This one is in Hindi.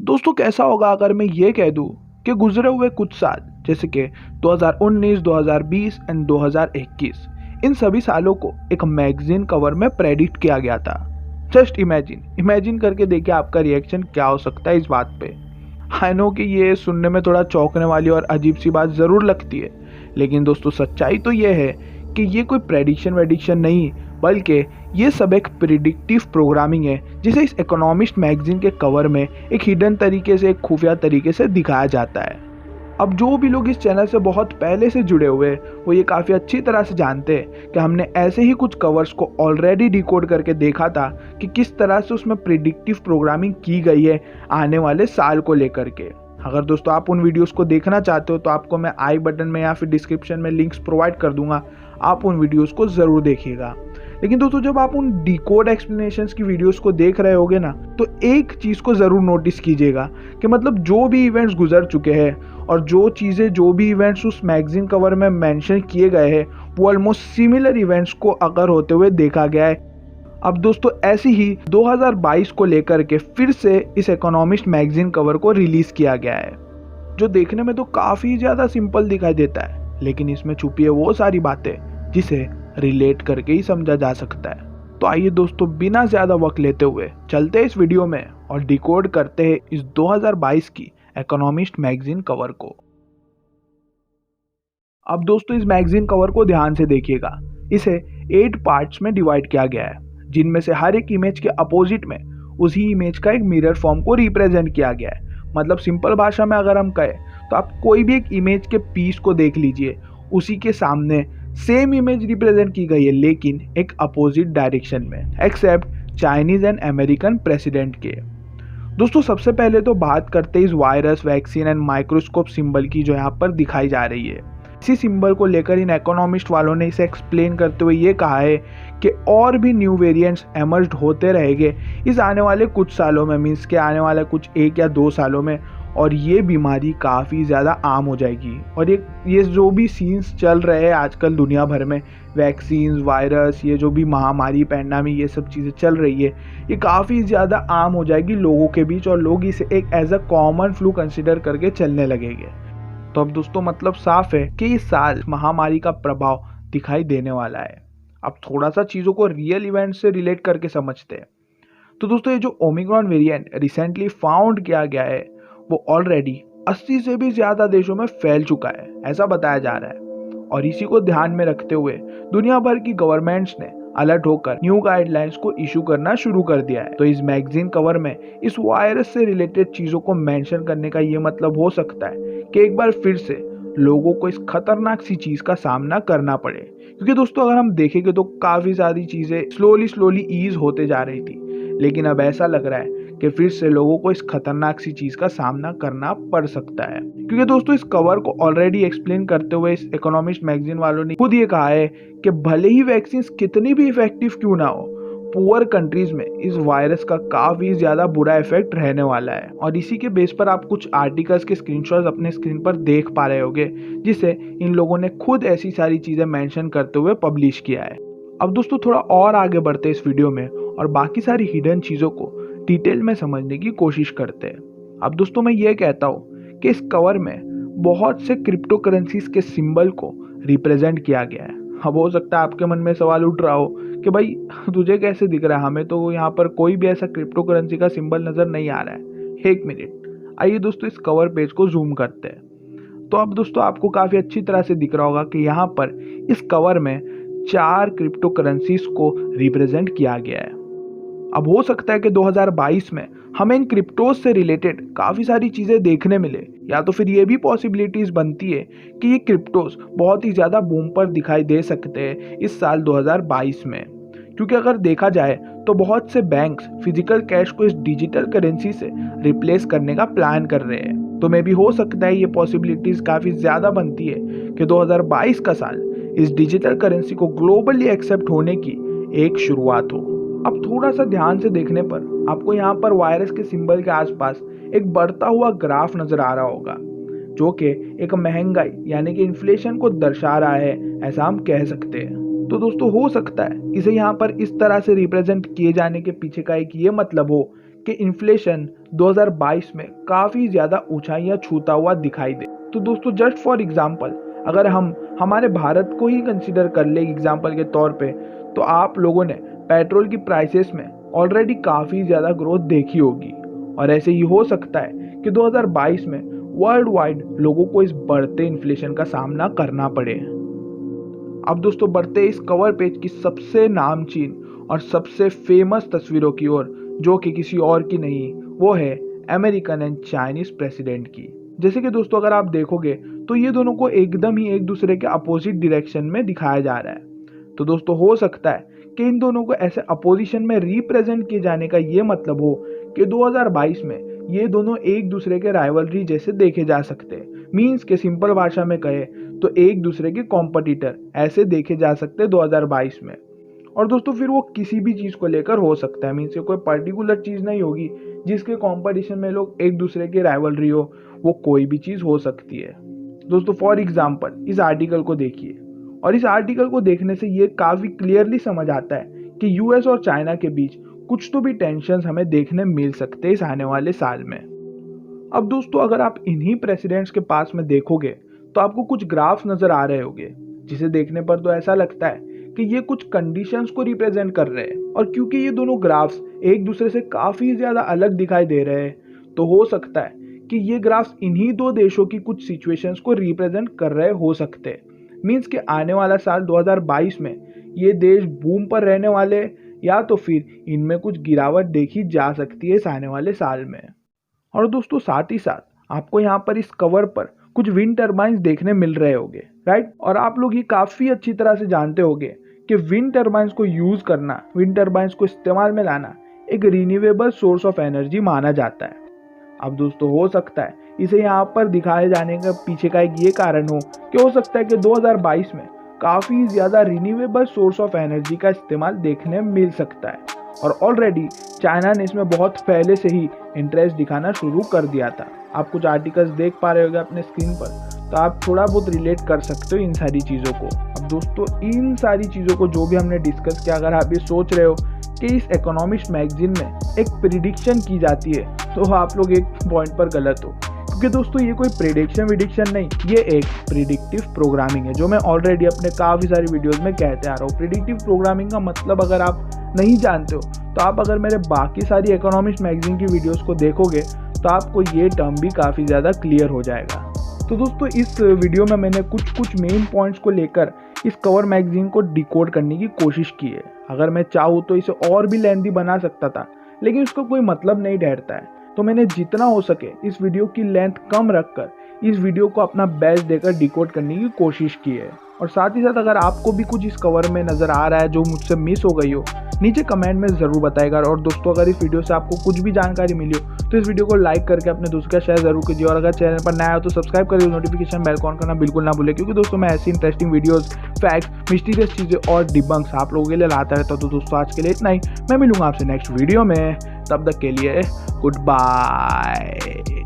दोस्तों कैसा होगा अगर मैं ये कह दूं कि गुजरे हुए कुछ साल जैसे कि 2019, 2020 एंड 2021 इन सभी सालों को एक मैगजीन कवर में प्रेडिक्ट किया गया था। जस्ट इमेजिन करके देखिए आपका रिएक्शन क्या हो सकता है इस बात पे। आई नो कि ये सुनने में थोड़ा चौंकने वाली और अजीब सी बात ज़रूर लगती है, लेकिन दोस्तों सच्चाई तो ये है कि ये कोई प्रेडिक्शन वेडिक्शन नहीं, बल्कि ये सब एक प्रिडिक्टिव प्रोग्रामिंग है जिसे इस इकोनॉमिस्ट मैगजीन के कवर में एक हिडन तरीके से, एक खुफिया तरीके से दिखाया जाता है। अब जो भी लोग इस चैनल से बहुत पहले से जुड़े हुए हैं वो ये काफ़ी अच्छी तरह से जानते हैं कि हमने ऐसे ही कुछ कवर्स को ऑलरेडी डिकोड करके देखा था कि किस तरह से उसमें प्रिडिक्टिव प्रोग्रामिंग की गई है आने वाले साल को लेकर के। अगर दोस्तों आप उन वीडियोस को देखना चाहते हो तो आपको मैं आई बटन में या फिर डिस्क्रिप्शन में लिंक्स प्रोवाइड कर दूंगा, आप उन वीडियोस को ज़रूर देखिएगा। लेकिन दोस्तों जब आप उन डिकोड एक्सप्लेनेशंस की वीडियोस को देख रहे होगे ना, तो एक चीज़ को ज़रूर नोटिस कीजिएगा कि मतलब जो भी इवेंट्स गुजर चुके हैं और जो भी इवेंट्स उस मैगजीन कवर में मेंशन किए गए हैं वो ऑलमोस्ट सिमिलर इवेंट्स को अगर होते हुए देखा गया है। अब दोस्तों ऐसी ही 2022 को लेकर के फिर से इस इकोनॉमिस्ट मैगजीन कवर को रिलीज़ किया गया है, जो देखने में तो काफ़ी ज़्यादा सिंपल दिखाई देता है, लेकिन इसमें छुपी है वो सारी बातें जिसे रिलेट करके ही समझा जा सकता है। तो आइए दोस्तों बिना ज़्यादा वक्त लेते हुए चलते हैं इस वीडियो में और डिकोड करते हैं इस 2022 की इकोनॉमिस्ट मैगजीन कवर को। अब दोस्तों इस मैगजीन कवर को ध्यान से देखिएगा। इसे 8 पार्ट्स में डिवाइड किया गया है, जिनमें से हर एक इमेज के अपोजिट में उसी इमेज का एक मिरर फॉर्म को रिप्रेजेंट किया गया है। मतलब सिंपल भाषा में अगर हम कहें तो आप कोई भी एक इमेज के पीस को देख लीजिए, उसी के सामने सेम इमेज रिप्रेजेंट की गई है लेकिन एक अपोजिट डायरेक्शन में, except Chinese and American president के। दोस्तों सबसे पहले तो बात करते हैं इस virus, vaccine and microscope symbol की जो यहाँ पर दिखाई जा रही है। इसी सिंबल को लेकर इन इकोनॉमिस्ट वालों ने इसे एक्सप्लेन करते हुए ये कहा है कि और भी न्यू वेरिएंट्स एमर्ज होते रहेंगे इस आने वाले कुछ सालों में, मीन्स के आने वाले कुछ 1 या 2 सालों में, और ये बीमारी काफ़ी ज़्यादा आम हो जाएगी। और ये जो भी सीन्स चल रहे हैं आजकल दुनिया भर में, वैक्सीन्स, वायरस, ये जो भी महामारी, पैंडेमिक, ये सब चीज़ें चल रही है, ये काफ़ी ज़्यादा आम हो जाएगी लोगों के बीच और लोग इसे एक as a common flu consider करके चलने लगेंगे। तो अब दोस्तों मतलब साफ है कि इस साल महामारी का प्रभाव दिखाई देने वाला है। अब थोड़ा सा चीज़ों को रियल इवेंट से रिलेट करके समझते हैं। तो दोस्तों ये जो ओमिक्रॉन वेरिएंट रिसेंटली फाउंड किया गया है वो ऑलरेडी 80 से भी ज़्यादा देशों में फैल चुका है, ऐसा बताया जा रहा है। और इसी को ध्यान में रखते हुए दुनिया भर की गवर्नमेंट्स ने अलर्ट होकर न्यू गाइडलाइंस को इशू करना शुरू कर दिया है। तो इस मैगजीन कवर में इस वायरस से रिलेटेड चीज़ों को मेंशन करने का ये मतलब हो सकता है कि एक बार फिर से लोगों को इस खतरनाक सी चीज़ का सामना करना पड़े, क्योंकि दोस्तों अगर हम देखेंगे तो काफ़ी सारी चीज़ें स्लोली ईज होते जा रही थी, लेकिन अब ऐसा लग रहा है कि फिर से लोगों को इस खतरनाक सी चीज़ का सामना करना पड़ सकता है। क्योंकि दोस्तों इस कवर को ऑलरेडी एक्सप्लेन करते हुए इस इकोनॉमिस्ट मैगजीन वालों ने खुद ये कहा है कि भले ही वैक्सीन कितनी भी इफेक्टिव क्यों ना हो, पुअर कंट्रीज में इस वायरस का काफ़ी ज़्यादा बुरा इफेक्ट रहने वाला है। और इसी के बेस पर आप कुछ आर्टिकल्स के स्क्रीनशॉट्स अपने स्क्रीन पर देख पा रहे होंगे, जिसे इन लोगों ने खुद ऐसी सारी चीज़ें मेंशन करते हुए पब्लिश किया है। अब दोस्तों थोड़ा और आगे बढ़ते इस वीडियो में और बाकी सारी हिडन चीज़ों को डिटेल में समझने की कोशिश करते हैं। अब दोस्तों मैं ये कहता हूँ कि इस कवर में बहुत से क्रिप्टो करेंसीज के सिंबल को रिप्रेजेंट किया गया है। अब हो सकता है आपके मन में सवाल उठ रहा हो कि भाई तुझे कैसे दिख रहा है, हमें तो यहाँ पर कोई भी ऐसा क्रिप्टो करेंसी का सिंबल नज़र नहीं आ रहा है। एक मिनट, आइए दोस्तों इस कवर पेज को जूम करते हैं। तो अब दोस्तों आपको काफ़ी अच्छी तरह से दिख रहा होगा कि यहाँ पर इस कवर में 4 क्रिप्टो करेंसीज को रिप्रेजेंट किया गया है। अब हो सकता है कि 2022 में हमें इन क्रिप्टोज से रिलेटेड काफ़ी सारी चीज़ें देखने मिले, या तो फिर ये भी पॉसिबिलिटीज़ बनती है कि ये क्रिप्टोज बहुत ही ज़्यादा बूम पर दिखाई दे सकते हैं इस साल 2022 में। क्योंकि अगर देखा जाए तो बहुत से बैंक्स फिजिकल कैश को इस डिजिटल करेंसी से रिप्लेस करने का प्लान कर रहे हैं। तो मे भी हो सकता है ये पॉसिबिलिटीज़ काफ़ी ज़्यादा बनती है कि 2022 का साल इस डिजिटल करेंसी को ग्लोबली एक्सेप्ट होने की एक शुरुआत हो। अब थोड़ा सा ध्यान से देखने पर आपको यहाँ पर वायरस के सिंबल के आसपास एक बढ़ता हुआ ग्राफ नजर आ रहा होगा, जो कि एक महंगाई यानी कि इन्फ्लेशन को दर्शा रहा है, ऐसा हम कह सकते हैं। तो दोस्तों हो सकता है इसे यहाँ पर इस तरह से रिप्रेजेंट किए जाने के पीछे का एक ये मतलब हो कि इन्फ्लेशन 2022 में काफ़ी ज़्यादा ऊंचाइयां छूता हुआ दिखाई दे। तो दोस्तों जस्ट फॉर एग्जांपल अगर हम हमारे भारत को ही कंसीडर कर ले एग्जांपल के तौर पे, तो आप लोगों ने पेट्रोल की प्राइसेस में ऑलरेडी काफ़ी ज़्यादा ग्रोथ देखी होगी और ऐसे ही हो सकता है कि 2022 में वर्ल्ड वाइड लोगों को इस बढ़ते इन्फ्लेशन का सामना करना पड़े। अब दोस्तों बढ़ते इस कवर पेज की सबसे नामचीन और सबसे फेमस तस्वीरों की ओर, जो कि किसी और की नहीं, वो है अमेरिकन एंड चाइनीज प्रेसिडेंट की। जैसे कि दोस्तों अगर आप देखोगे तो ये दोनों को एकदम ही एक दूसरे के अपोजिट डायरेक्शन में दिखाया जा रहा है। तो दोस्तों हो सकता है कि इन दोनों को ऐसे अपोजिशन में रिप्रेजेंट किए जाने का ये मतलब हो कि 2022 में ये दोनों एक दूसरे के राइवलरी जैसे देखे जा सकते हैं। मीन्स के सिंपल भाषा में कहे तो एक दूसरे के कॉम्पिटिटर ऐसे देखे जा सकते हैं 2022 में। और दोस्तों फिर वो किसी भी चीज़ को लेकर हो सकता है, मीन्स के कोई पर्टिकुलर चीज़ नहीं होगी जिसके कंपटीशन में लोग एक दूसरे के राइवलरी हो, वो कोई भी चीज़ हो सकती है। दोस्तों फॉर एग्जांपल इस आर्टिकल को देखिए, और इस आर्टिकल को देखने से ये काफ़ी क्लियरली समझ आता है कि यूएस और चाइना के बीच कुछ तो भी टेंशन्स हमें देखने मिल सकते हैं इस आने वाले साल में। अब दोस्तों अगर आप इन्हीं प्रेसिडेंट्स के पास में देखोगे तो आपको कुछ ग्राफ्स नज़र आ रहे होंगे, जिसे देखने पर तो ऐसा लगता है कि ये कुछ कंडीशंस को रिप्रेजेंट कर रहे हैं। और क्योंकि ये दोनों ग्राफ्स एक दूसरे से काफ़ी ज़्यादा अलग दिखाई दे रहे हैं, तो हो सकता है कि ये ग्राफ्स इन्हीं दो देशों की कुछ सिचुएशंस को रिप्रेजेंट कर रहे हो सकते हैं। मीन्स कि आने वाला साल 2022 में ये देश बूम पर रहने वाले, या तो फिर इनमें कुछ गिरावट देखी जा सकती है इस आने वाले साल में। और दोस्तों साथ ही साथ आपको यहाँ पर इस कवर पर कुछ विंड टर्बाइंस देखने मिल रहे होंगे, राइट। और आप लोग ये काफ़ी अच्छी तरह से जानते होंगे कि विंड टर्बाइंस को यूज़ करना, विंड टर्बाइंस को इस्तेमाल में लाना एक रिन्यूएबल सोर्स ऑफ एनर्जी माना जाता है। अब दोस्तों हो सकता है इसे यहाँ पर दिखाए जाने का पीछे का एक ये कारण हो सकता है कि 2022 में काफ़ी ज़्यादा रिन्यूएबल सोर्स ऑफ एनर्जी का इस्तेमाल देखने मिल सकता है। और ऑलरेडी चाइना ने इसमें बहुत पहले से ही इंटरेस्ट दिखाना शुरू कर दिया था। आप कुछ आर्टिकल्स देख पा रहे होंगे अपने स्क्रीन पर, तो आप थोड़ा बहुत रिलेट कर सकते हो इन सारी चीज़ों को। अब दोस्तों इन सारी चीज़ों को जो भी हमने डिस्कस किया, अगर आप ये सोच रहे हो कि इस इकोनॉमिस्ट मैगजीन में एक प्रिडिक्शन की जाती है, तो आप लोग एक पॉइंट पर गलत हो। क्योंकि दोस्तों ये कोई प्रिडिक्शन नहीं, ये एक प्रिडिक्टिव प्रोग्रामिंग है, जो मैं ऑलरेडी अपने काफ़ी सारी वीडियोस में कहते आ रहा हूँ। प्रिडिक्टिव प्रोग्रामिंग का मतलब अगर आप नहीं जानते हो, तो आप अगर मेरे बाकी सारी इकोनॉमिस्ट मैगजीन की वीडियोस को देखोगे तो आपको ये टर्म भी काफ़ी ज़्यादा क्लियर हो जाएगा। तो दोस्तों इस वीडियो में मैंने कुछ मेन पॉइंट्स को लेकर इस कवर मैगजीन को डिकोड करने की कोशिश की है। अगर मैं चाहूँ तो इसे और भी लेंथी बना सकता था, लेकिन उसका कोई मतलब नहीं ठहरता है। तो मैंने जितना हो सके इस वीडियो की लेंथ कम रखकर इस वीडियो को अपना बेस्ट देकर डिकोड करने की कोशिश की है। और साथ ही साथ अगर आपको भी कुछ इस कवर में नज़र आ रहा है जो मुझसे मिस हो गई हो, नीचे कमेंट में ज़रूर बताएगा। और दोस्तों अगर इस वीडियो से आपको कुछ भी जानकारी मिली हो तो इस वीडियो को लाइक करके अपने दोस्तों का शेयर जरूर कीजिए। और अगर चैनल पर नया हो तो सब्सक्राइब करिए, नोटिफिकेशन बेल ऑन करना बिल्कुल ना भूलें, क्योंकि दोस्तों मैं ऐसी इंटरेस्टिंग वीडियोस, फैक्ट्स, मिस्टीरियस चीज़ें और डिबंक्स आप लोगों के लिए लाता रहता हूं। तो दोस्तों आज के लिए इतना ही, मैं मिलूंगा आपसे नेक्स्ट वीडियो में, तब तक के लिए गुड बाय।